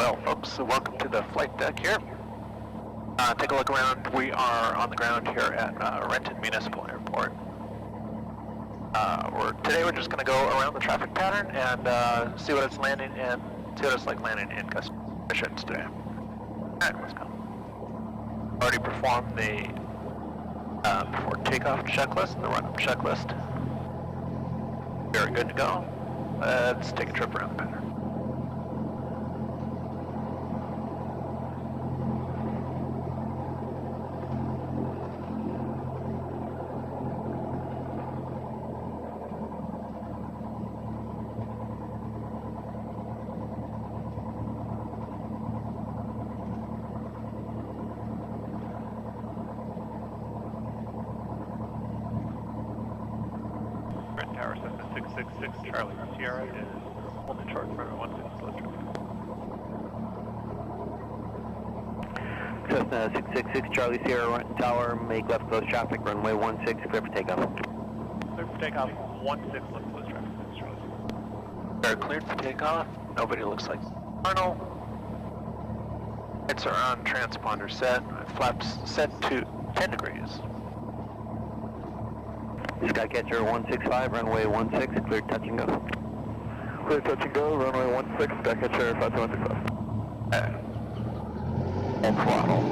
Well, folks, so welcome to the flight deck here. Take a look around. We are on the ground here at Renton Municipal Airport. Today we're just going to go around the traffic pattern and see what it's landing and see what it's like landing in missions today. Alright, let's go. Already performed the before takeoff checklist and the run-up checklist. Very good to go. Let's take a trip around the pattern. Tower Cessna 666 Charlie Sierra is holding short for 16 slow traffic. Cessna 666 Charlie Sierra Renton Tower, make left close traffic, runway 16, clear for takeoff. Clear for takeoff, 16 left close traffic, this is Charlie. They're cleared for takeoff. Nobody looks like Arnold. Lights are on, transponder set, flaps set to 10 degrees. Skycatcher 165, runway 16, clear touch and go. Clear touch and go, runway 16, Skycatcher 5165. Full throttle.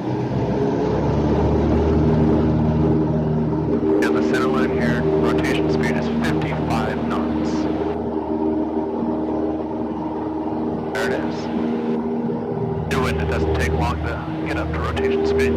And the center line here, rotation speed is 55 knots. There it is. New wind, it doesn't take long to get up to rotation speed.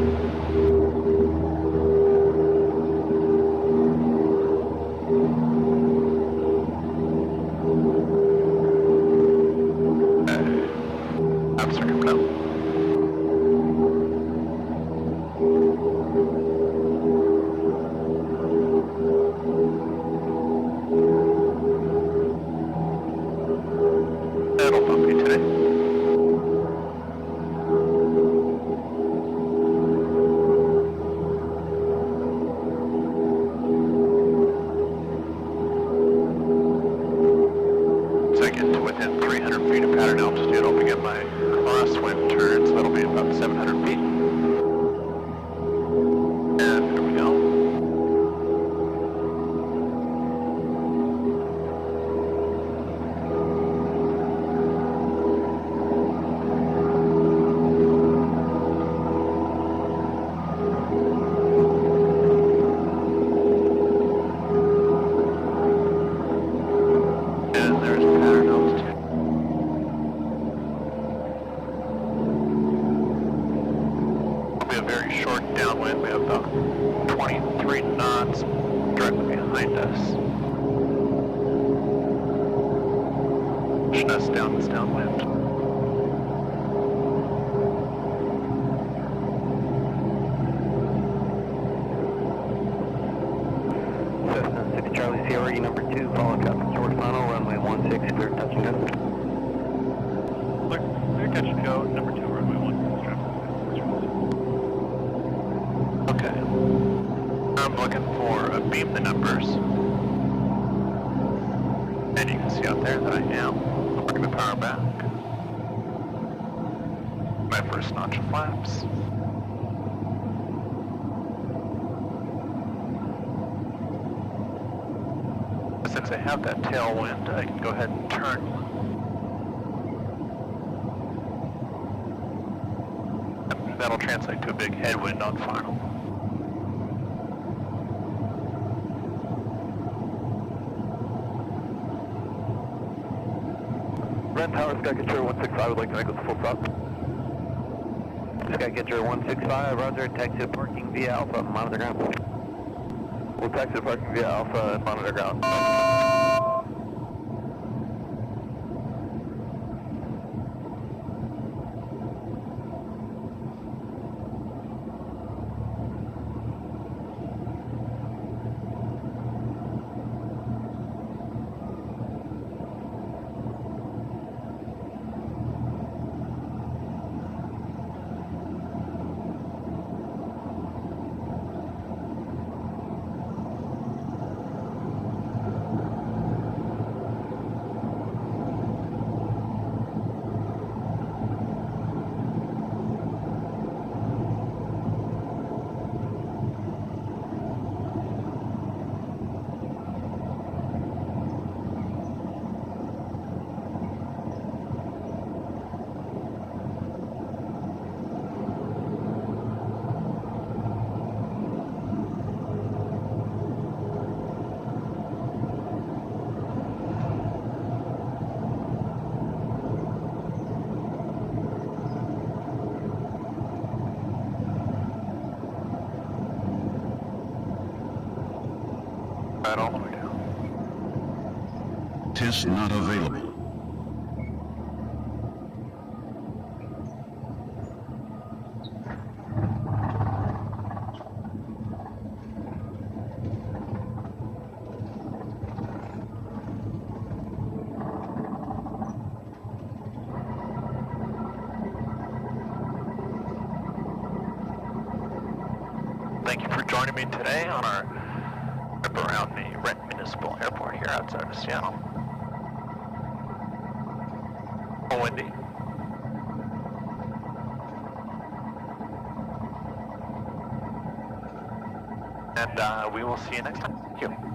That'll bump you today. As I get to within 300 feet of pattern altitude, I'll begin my crosswind turn, so that'll be about 700 feet. And here we go. And there's pattern altitude. It'll be a very short downwind. We have about 23 knots directly behind us. Pushing us down this downwind. Cessna 6 Charlie Sierra, number 2, follow traffic short final, runway 16, clear touch and go. Clear touch and go, number 2, runway 16 traffic, this is Charlie. Okay. I'm looking for beam the numbers. And you can see out there that I am. I'm bringing the power back. My first notch of flaps. Since I have that tailwind, I can go ahead and turn. And that'll translate to a big headwind on final. Renton Tower, Skycatcher 165 would like to make this a full stop. Skycatcher 165, roger, taxi to parking via Alpha, monitor ground. We'll taxi to parking via Alpha and monitor ground. Access not available. Thank you for joining me today on our trip around the Renton Municipal Airport here outside of Seattle. Windy. And we will see you next time. Thank you.